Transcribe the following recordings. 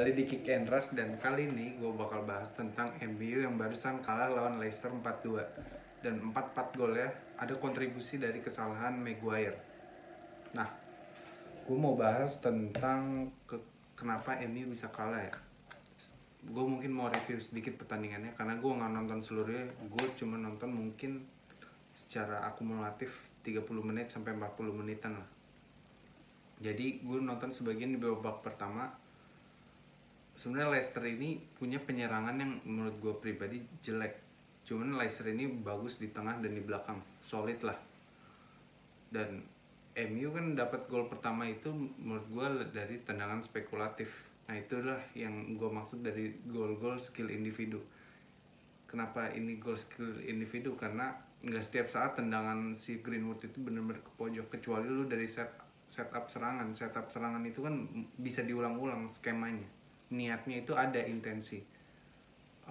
kembali di Kick and Rush dan kali ini gue bakal bahas tentang MU yang barusan kalah lawan Leicester 4-2 dan 4-4 gol ya, ada kontribusi dari kesalahan Maguire. Nah, gue mau bahas tentang kenapa MU bisa kalah ya. Gue mungkin mau review sedikit pertandingannya karena gue nggak nonton seluruhnya, gue cuma nonton mungkin secara akumulatif 30 menit sampai 40 menitan lah. Jadi gue nonton sebagian di babak pertama. Sebenarnya Leicester ini punya penyerangan yang menurut gue pribadi jelek. Cuman Leicester ini bagus di tengah dan di belakang, solid lah. Dan MU kan dapat gol pertama itu menurut gue dari tendangan spekulatif. Nah itulah yang gue maksud dari gol-gol skill individu. Kenapa ini gol skill individu? Karena nggak setiap saat tendangan si Greenwood itu benar-benar ke pojok, kecuali lu dari setup serangan. Setup serangan itu kan bisa diulang-ulang skemanya. Niatnya itu ada intensi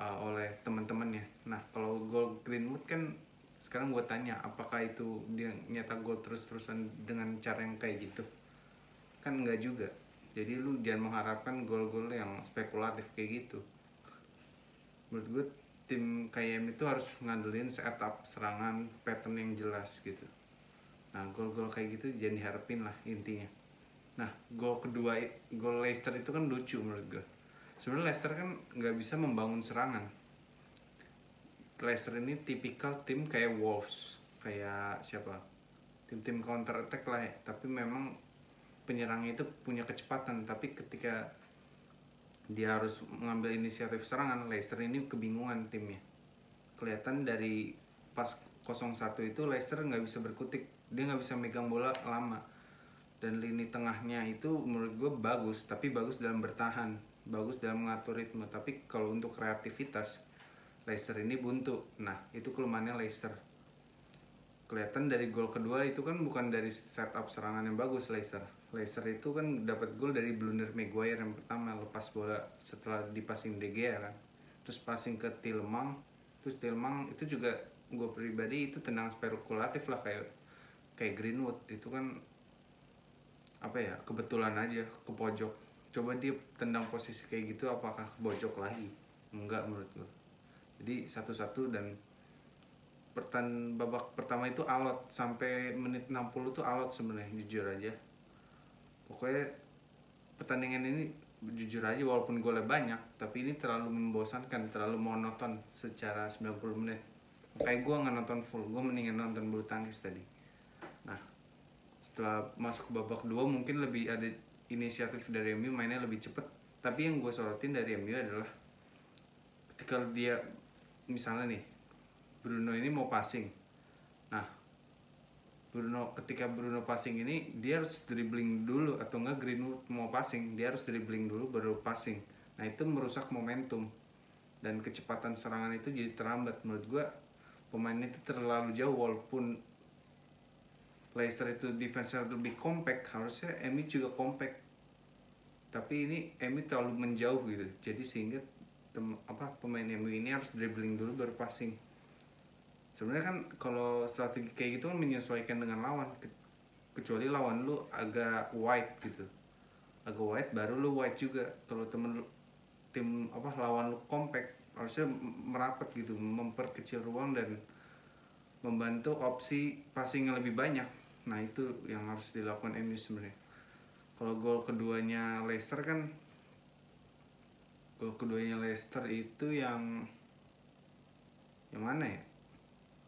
oleh teman-temannya. Nah kalau gol Greenwood kan sekarang gue tanya, apakah itu dia nyetak gol terus-terusan dengan cara yang kayak gitu? Kan enggak juga. Jadi lu jangan mengharapkan gol-gol yang spekulatif kayak gitu. Menurut gue tim kayak itu harus ngandelin setup serangan, pattern yang jelas gitu. Nah gol-gol kayak gitu jangan diharapin lah intinya. Nah gol kedua, gol Leicester itu kan lucu menurut gue. Sebenarnya Leicester kan nggak bisa membangun serangan. Leicester ini tipikal tim kayak Wolves, kayak siapa? Tim-tim counter attack lah ya. Tapi memang penyerangnya itu punya kecepatan. Tapi ketika dia harus mengambil inisiatif serangan, Leicester ini kebingungan timnya. Kelihatan dari pas 0-1 itu Leicester nggak bisa berkutik. Dia nggak bisa megang bola lama. Dan lini tengahnya itu menurut gue bagus, tapi bagus dalam bertahan, bagus dalam mengatur ritme. Tapi kalau untuk kreativitas, Leicester ini buntu. Nah itu kelemahannya Leicester. Kelihatan dari gol kedua itu kan bukan dari setup serangan yang bagus Leicester. Leicester itu kan dapat gol dari blunder Maguire yang pertama, lepas bola setelah dipassing De Gea kan. Terus passing ke Tielemans. Terus Tielemans itu juga gue pribadi itu tendangan spekulatif lah, kayak Greenwood itu kan apa ya, kebetulan aja ke pojok. Coba dia tendang posisi kayak gitu, apakah ke pojok lagi? Enggak menurut gue. Jadi 1-1 dan babak pertama itu alot sampai menit 60 tuh alot sebenarnya, jujur aja. Pokoknya pertandingan ini jujur aja walaupun golnya banyak, tapi ini terlalu membosankan, terlalu monoton secara 90 menit. Kayak gue nggak nonton full, gue mendingan nonton bulu tangkis tadi. Nah setelah masuk ke babak 2 mungkin lebih ada inisiatif dari MU, mainnya lebih cepet. Tapi yang gue sorotin dari MU adalah ketika dia misalnya nih Bruno ini mau passing. Nah ketika Bruno passing ini dia harus dribbling dulu, atau enggak Greenwood mau passing dia harus dribbling dulu baru passing. Nah itu merusak momentum dan kecepatan serangan itu jadi terlambat. Menurut gue pemain itu terlalu jauh. Walaupun Leicester itu defense-nya lebih compact, harusnya MU juga compact, tapi ini MU terlalu menjauh gitu. Jadi sehingga pemain MU ini harus dribbling dulu baru passing. Sebenarnya kan kalau strategi kayak gitu kan menyesuaikan dengan lawan, kecuali lawan lu agak wide gitu, agak wide baru lu wide juga. Kalau tim lawan lu compact, harusnya merapat gitu, memperkecil ruang dan membantu opsi passing yang lebih banyak. Nah itu yang harus dilakukan MU sebenarnya. Kalau gol keduanya Leicester itu yang mana ya?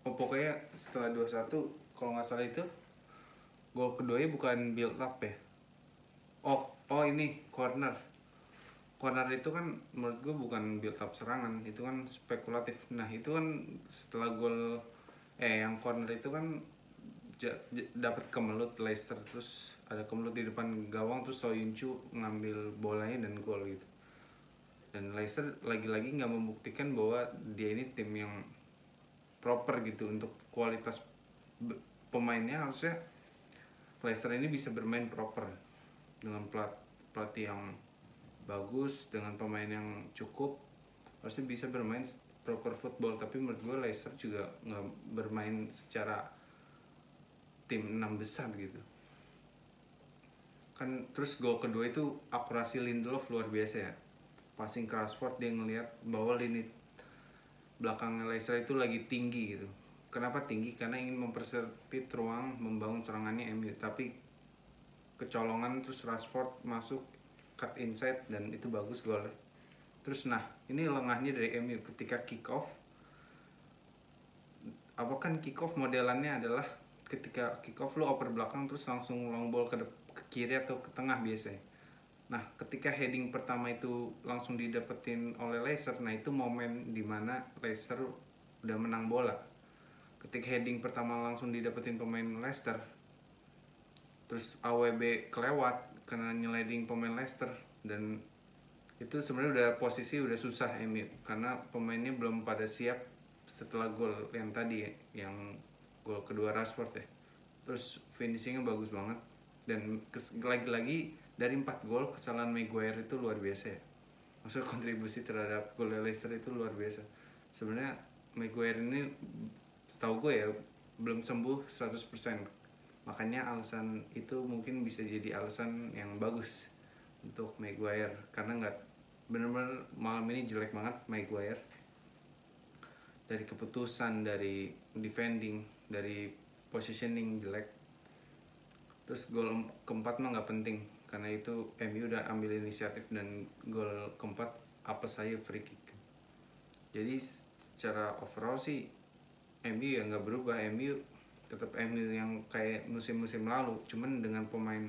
Pokoknya setelah 2-1 kalau nggak salah itu gol keduanya bukan build up ya. Oh ini corner itu kan menurut gue bukan build up serangan, itu kan spekulatif. Nah itu kan setelah gol yang corner itu kan dapat kemelut Leicester, terus ada kemelut di depan gawang, terus Soyuncu ngambil bolanya dan gol gitu. Dan Leicester lagi-lagi nggak membuktikan bahwa dia ini tim yang proper gitu untuk kualitas pemainnya. Harusnya Leicester ini bisa bermain proper dengan pelatih yang bagus, dengan pemain yang cukup, harusnya bisa bermain proper football. Tapi menurut gue Leicester juga nggak bermain secara tim 6 besar gitu kan. Terus gol kedua itu akurasi Lindelof luar biasa ya. passing ke Rashford, dia ngelihat bahwa lini belakang Leicester itu lagi tinggi gitu. Kenapa tinggi? Karena ingin mempersempit ruang membangun serangannya MU, tapi kecolongan terus Rashford masuk cut inside dan itu bagus golnya. Terus nah, ini lengahnya dari MU ketika kick off. Apa kan kick off modelannya adalah ketika kick off lu oper belakang terus langsung long ball ke kiri atau ke tengah biasanya. Nah, ketika heading pertama itu langsung didapetin oleh Leicester, nah itu momen dimana Leicester udah menang bola. Ketika heading pertama langsung didapetin pemain Leicester, terus AWB kelewat karena nyeleding pemain Leicester, dan itu sebenarnya udah posisi udah susah MU karena pemainnya belum pada siap setelah gol yang tadi yang gol kedua Rashford ya. Terus finishingnya bagus banget, dan lagi-lagi dari 4 gol kesalahan Maguire itu luar biasa ya. Maksudnya kontribusi terhadap gol Leicester itu luar biasa. Sebenarnya Maguire ini setahu gue ya belum sembuh 100%. Makanya alasan itu mungkin bisa jadi alasan yang bagus untuk Maguire, karena nggak bener-bener malam ini jelek banget Maguire. Dari keputusan, dari defending, dari positioning jelek. Terus gol keempat mah nggak penting karena itu MU udah ambil inisiatif, dan gol keempat apa saya free kick. Jadi secara overall sih MU ya nggak berubah, MU tetap MU yang kayak musim-musim lalu, cuman dengan pemain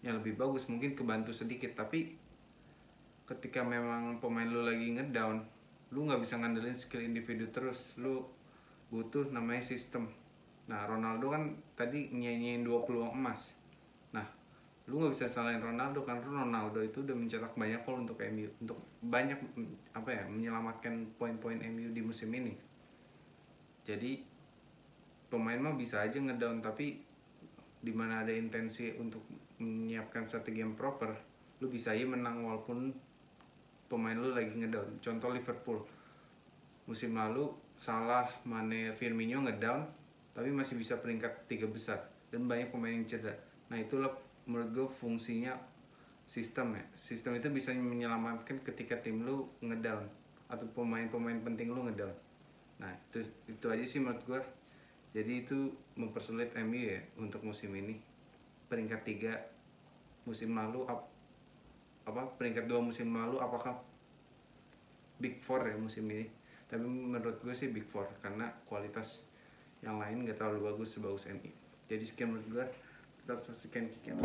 yang lebih bagus, mungkin kebantu sedikit. Tapi ketika memang pemain lu lagi ngedown, lu nggak bisa ngandelin skill individu terus, lu butuh namanya sistem. Nah, Ronaldo kan tadi nyanyiin 20 peluang emas. Nah, lu nggak bisa salahin Ronaldo karena Ronaldo itu udah mencetak banyak gol untuk MU, untuk banyak menyelamatkan poin-poin MU di musim ini. Jadi pemain mah bisa aja ngedown, tapi dimana ada intensi untuk menyiapkan strategi yang proper, lu bisa aja menang walaupun pemain lu lagi ngedown. Contoh Liverpool musim lalu, Salah, Mane, Firmino ngedown tapi masih bisa peringkat 3 besar dan banyak pemain yang cedera. Nah, itulah menurut gue fungsinya sistem ya. Sistem itu bisa menyelamatkan ketika tim lu ngedown atau pemain-pemain penting lu ngedown. Nah, itu aja sih menurut gue. Jadi itu mempersulit MU ya untuk musim ini. Peringkat 3 musim lalu peringkat 2 musim lalu apakah Big Four ya musim ini? Tapi menurut gue sih Big Four karena kualitas yang lain gak terlalu bagus sebagus MU. Jadi sekian menurut gue, tetap saksikan Kick.